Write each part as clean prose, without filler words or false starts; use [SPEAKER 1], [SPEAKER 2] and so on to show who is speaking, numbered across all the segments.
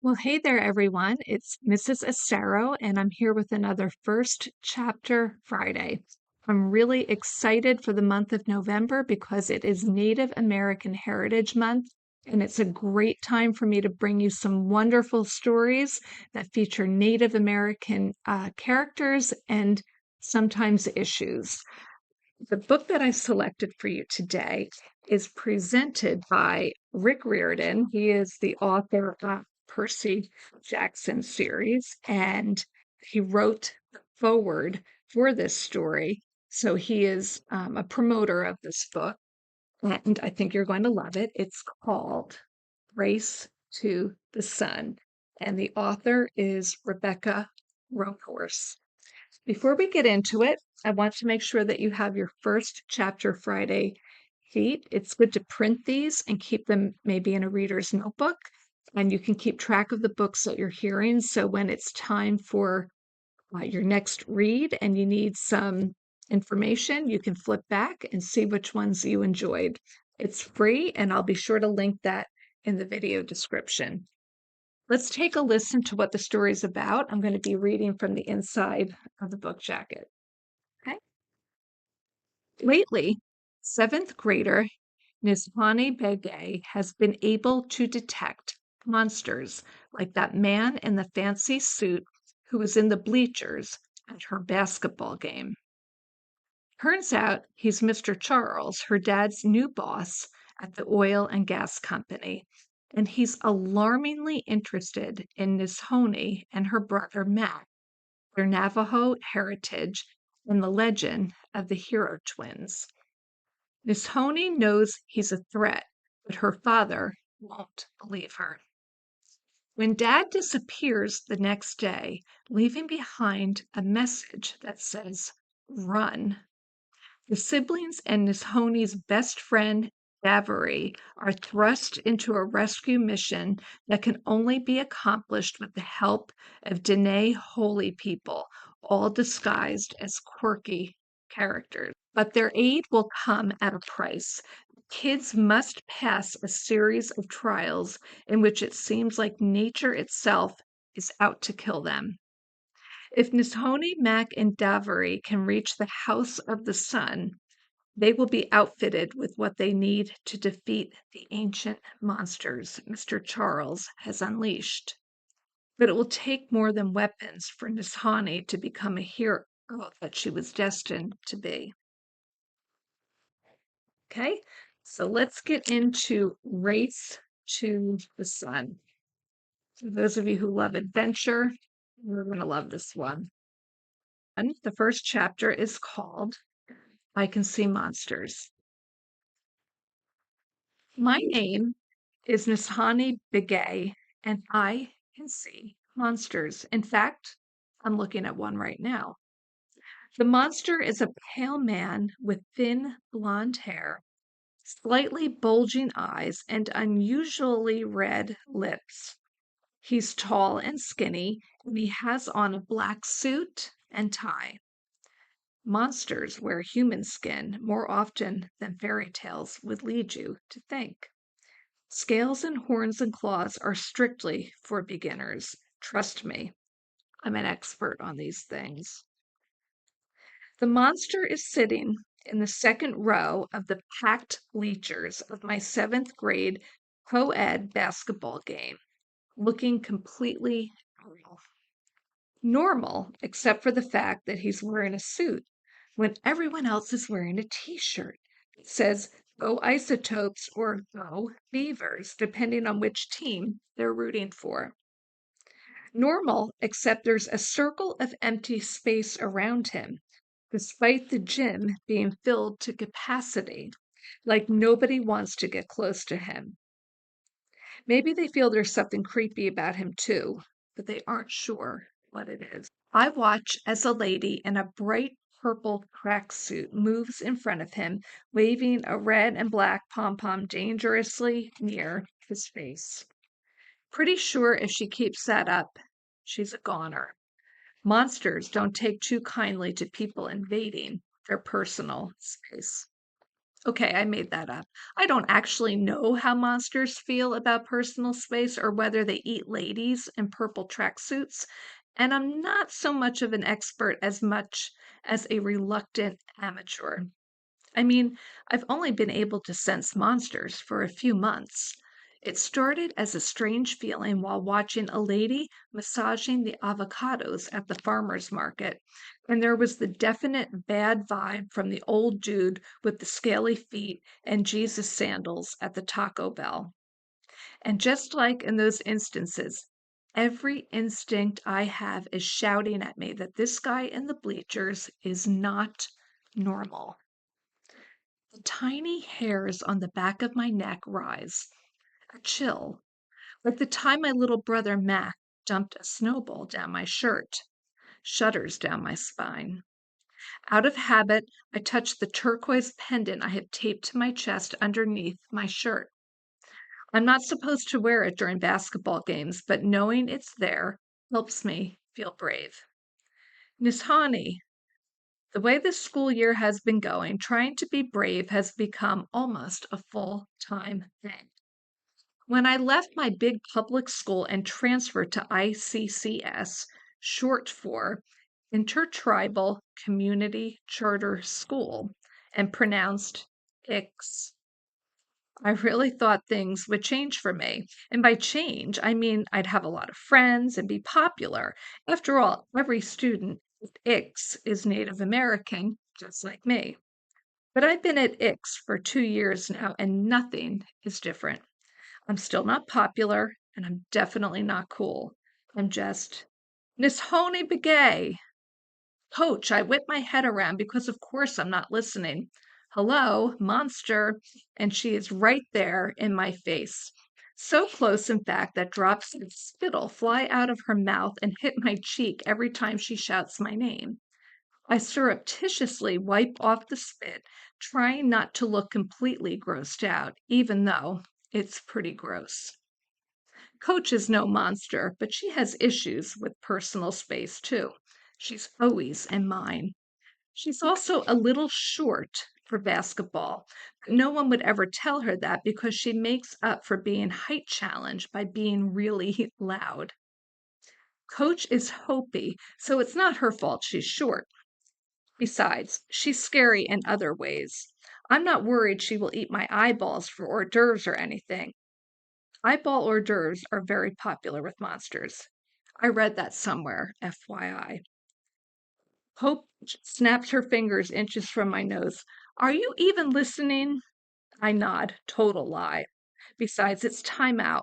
[SPEAKER 1] Well, hey there, everyone. It's Mrs. Estero, and I'm here with another First Chapter Friday. I'm really excited for the month of November because it is Native American Heritage Month, and it's a great time for me to bring you some wonderful stories that feature Native American characters and sometimes issues. The book that I selected for you today is presented by Rick Riordan. He is the author of Percy Jackson series, and he wrote the foreword for this story. So he is a promoter of this book, and I think you're going to love it. It's called Race to the Sun, and the author is Rebecca Roanhorse. Before we get into it, I want to make sure that you have your First Chapter Friday sheet. It's good to print these and keep them maybe in a reader's notebook, and you can keep track of the books that you're hearing. So when it's time for your next read and you need some information, you can flip back and see which ones you enjoyed. It's free, and I'll be sure to link that in the video description. Let's take a listen to what the story is about. I'm going to be reading from the inside of the book jacket. Okay. Lately, seventh grader Nizhoni Begay has been able to detect monsters like that man in the fancy suit who was in the bleachers at her basketball game. Turns out he's Mr. Charles, her dad's new boss at the oil and gas company, and he's alarmingly interested in Nizhoni and her brother Matt, their Navajo heritage, and the legend of the hero twins. Nizhoni knows he's a threat, but her father won't believe her. When Dad disappears the next day, leaving behind a message that says, "Run," the siblings and Nizhoni's best friend, Davery, are thrust into a rescue mission that can only be accomplished with the help of Diné Holy People, all disguised as quirky characters. But their aid will come at a price. Kids must pass a series of trials in which it seems like nature itself is out to kill them. If Nizhoni, Mac, and Davery can reach the House of the Sun, they will be outfitted with what they need to defeat the ancient monsters Mr. Charles has unleashed. But it will take more than weapons for Nizhoni to become a hero that she was destined to be. Okay, so let's get into Race to the Sun. For those of you who love adventure, you're going to love this one. And the first chapter is called I Can See Monsters. My name is Nizhoni Begay, and I can see monsters. In fact, I'm looking at one right now. The monster is a pale man with thin blonde hair, slightly bulging eyes, and unusually red lips. He's tall and skinny, and he has on a black suit and tie. Monsters wear human skin more often than fairy tales would lead you to think. Scales and horns and claws are strictly for beginners. Trust me, I'm an expert on these things. The monster is sitting in the second row of the packed bleachers of my seventh grade co-ed basketball game, looking completely normal. Normal, except for the fact that he's wearing a suit when everyone else is wearing a t-shirt. It says Go Isotopes or Go Beavers, depending on which team they're rooting for. Normal, except there's a circle of empty space around him, despite the gym being filled to capacity, like nobody wants to get close to him. Maybe they feel there's something creepy about him too, but they aren't sure what it is. I watch as a lady in a bright purple tracksuit moves in front of him, waving a red and black pom-pom dangerously near his face. Pretty sure if she keeps that up, she's a goner. Monsters don't take too kindly to people invading their personal space. Okay, I made that up. I don't actually know how monsters feel about personal space or whether they eat ladies in purple tracksuits, and I'm not so much of an expert as much as a reluctant amateur. I mean, I've only been able to sense monsters for a few months. It started as a strange feeling while watching a lady massaging the avocados at the farmer's market, and there was the definite bad vibe from the old dude with the scaly feet and Jesus sandals at the Taco Bell. And just like in those instances, every instinct I have is shouting at me that this guy in the bleachers is not normal. The tiny hairs on the back of my neck rise, a chill, like the time my little brother Mac dumped a snowball down my shirt, shudders down my spine. Out of habit, I touch the turquoise pendant I have taped to my chest underneath my shirt. I'm not supposed to wear it during basketball games, but knowing it's there helps me feel brave. Nizhoni, the way this school year has been going, trying to be brave has become almost a full-time thing. When I left my big public school and transferred to ICCS, short for Intertribal Community Charter School, and pronounced IX, I really thought things would change for me. And by change, I mean I'd have a lot of friends and be popular. After all, every student at IX is Native American, just like me. But I've been at IX for 2 years now, and nothing is different. I'm still not popular, and I'm definitely not cool. I'm just Nizhoni Begay. Coach, I whip my head around because of course I'm not listening. Hello, monster. And she is right there in my face. So close, in fact, that drops of spittle fly out of her mouth and hit my cheek every time she shouts my name. I surreptitiously wipe off the spit, trying not to look completely grossed out, even though it's pretty gross. Coach is no monster, but she has issues with personal space too. She's always in mine. She's also a little short for basketball, but no one would ever tell her that because she makes up for being height challenged by being really loud. Coach is Hopi, so it's not her fault she's short. Besides, she's scary in other ways. I'm not worried she will eat my eyeballs for hors d'oeuvres or anything. Eyeball hors d'oeuvres are very popular with monsters. I read that somewhere, FYI. Hope snaps her fingers inches from my nose. Are you even listening? I nod. Total lie. Besides, it's timeout.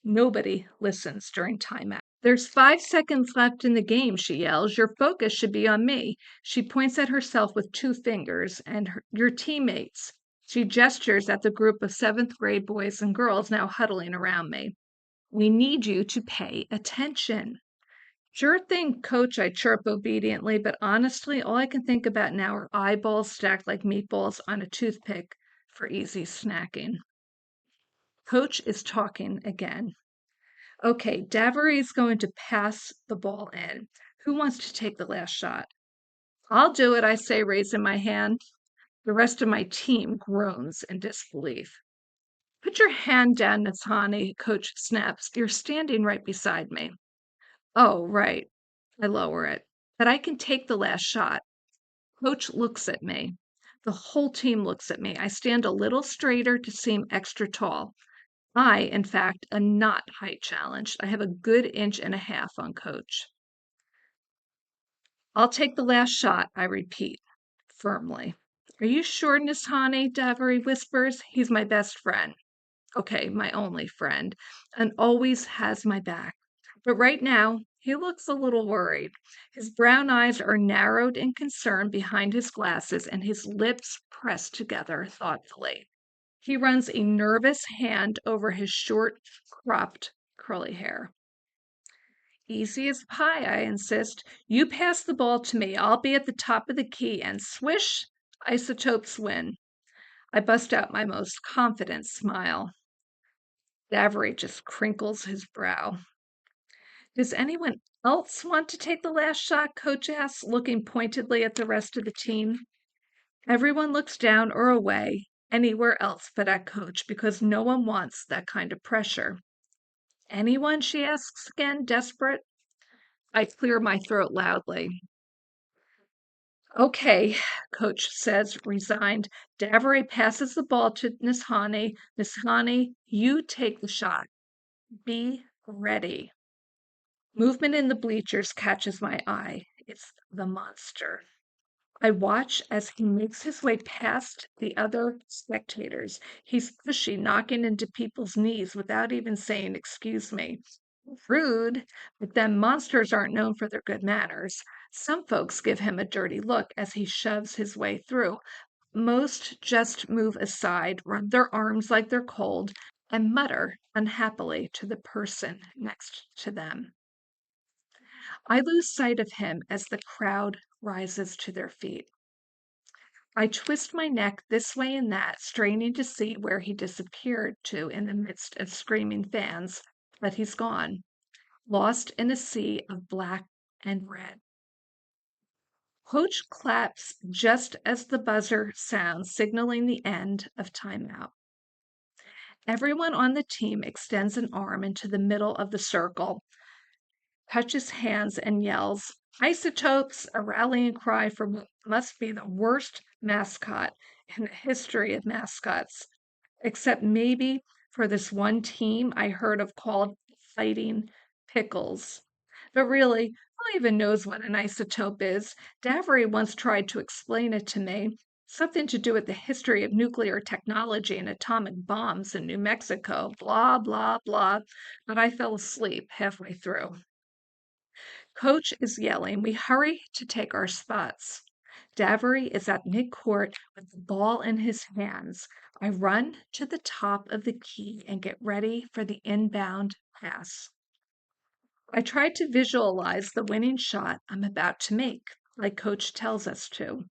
[SPEAKER 1] Nobody listens during timeout. There's 5 seconds left in the game, she yells. Your focus should be on me. She points at herself with two fingers and your teammates. She gestures at the group of seventh grade boys and girls now huddling around me. We need you to pay attention. Sure thing, coach, I chirp obediently, but honestly, all I can think about now are eyeballs stacked like meatballs on a toothpick for easy snacking. Coach is talking again. Okay, Davery is going to pass the ball in. Who wants to take the last shot? I'll do it, I say, raising my hand. The rest of my team groans in disbelief. Put your hand down, Natsani, coach snaps. You're standing right beside me. Oh, right. I lower it. But I can take the last shot. Coach looks at me. The whole team looks at me. I stand a little straighter to seem extra tall. I, in fact, am not height challenged. I have a good inch and a half on Coach. I'll take the last shot, I repeat firmly. Are you sure, Nishani? Davery whispers. He's my best friend. Okay, my only friend, and always has my back. But right now, he looks a little worried. His brown eyes are narrowed in concern behind his glasses, and his lips pressed together thoughtfully. He runs a nervous hand over his short, cropped, curly hair. Easy as pie, I insist. You pass the ball to me. I'll be at the top of the key, and swish, isotopes win. I bust out my most confident smile. Davery just crinkles his brow. Does anyone else want to take the last shot? Coach asks, looking pointedly at the rest of the team. Everyone looks down or away, anywhere else but at Coach because no one wants that kind of pressure. Anyone? She asks again, desperate. I clear my throat loudly. Okay, Coach says, resigned. Davery passes the ball to Nizhoni. Nizhoni, you take the shot. Be ready. Movement in the bleachers catches my eye. It's the monster. I watch as he makes his way past the other spectators. He's pushy, knocking into people's knees without even saying, "Excuse me." Rude, but then monsters aren't known for their good manners. Some folks give him a dirty look as he shoves his way through. Most just move aside, rub their arms like they're cold, and mutter unhappily to the person next to them. I lose sight of him as the crowd rises to their feet. I twist my neck this way and that, straining to see where he disappeared to in the midst of screaming fans, but he's gone, lost in a sea of black and red. Coach claps just as the buzzer sounds, signaling the end of timeout. Everyone on the team extends an arm into the middle of the circle, touches hands, and yells, "Isotopes!" a rallying cry for what must be the worst mascot in the history of mascots, except maybe for this one team I heard of called Fighting Pickles. But really, who even knows what an isotope is? Davery once tried to explain it to me. Something to do with the history of nuclear technology and atomic bombs in New Mexico, blah, blah, blah. But I fell asleep halfway through. Coach is yelling, we hurry to take our spots. Davery is at midcourt with the ball in his hands. I run to the top of the key and get ready for the inbound pass. I try to visualize the winning shot I'm about to make, like Coach tells us to.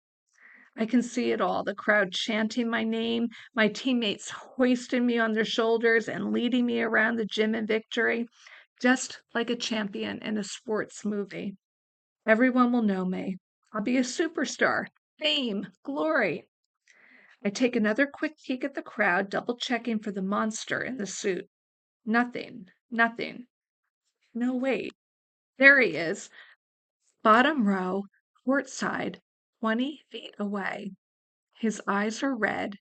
[SPEAKER 1] I can see it all, the crowd chanting my name, my teammates hoisting me on their shoulders and leading me around the gym in victory, just like a champion in a sports movie. Everyone will know me. I'll be a superstar. Fame, glory. I take another quick peek at the crowd, double checking for the monster in the suit. Nothing, nothing. No, wait. There he is. Bottom row, courtside, 20 feet away. His eyes are red,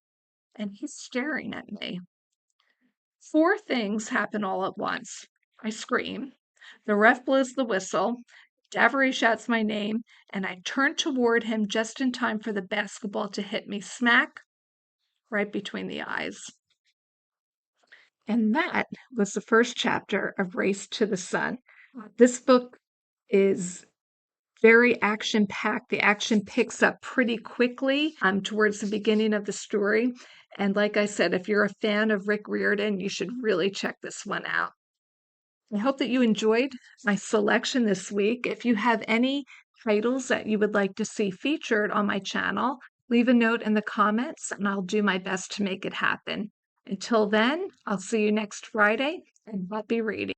[SPEAKER 1] and he's staring at me. Four things happen all at once. I scream. The ref blows the whistle. Davery shouts my name, and I turn toward him just in time for the basketball to hit me smack right between the eyes. And that was the first chapter of Race to the Sun. This book is very action packed. The action picks up pretty quickly towards the beginning of the story. And like I said, if you're a fan of Rick Riordan, you should really check this one out. I hope that you enjoyed my selection this week. If you have any titles that you would like to see featured on my channel, leave a note in the comments and I'll do my best to make it happen. Until then, I'll see you next Friday and happy reading.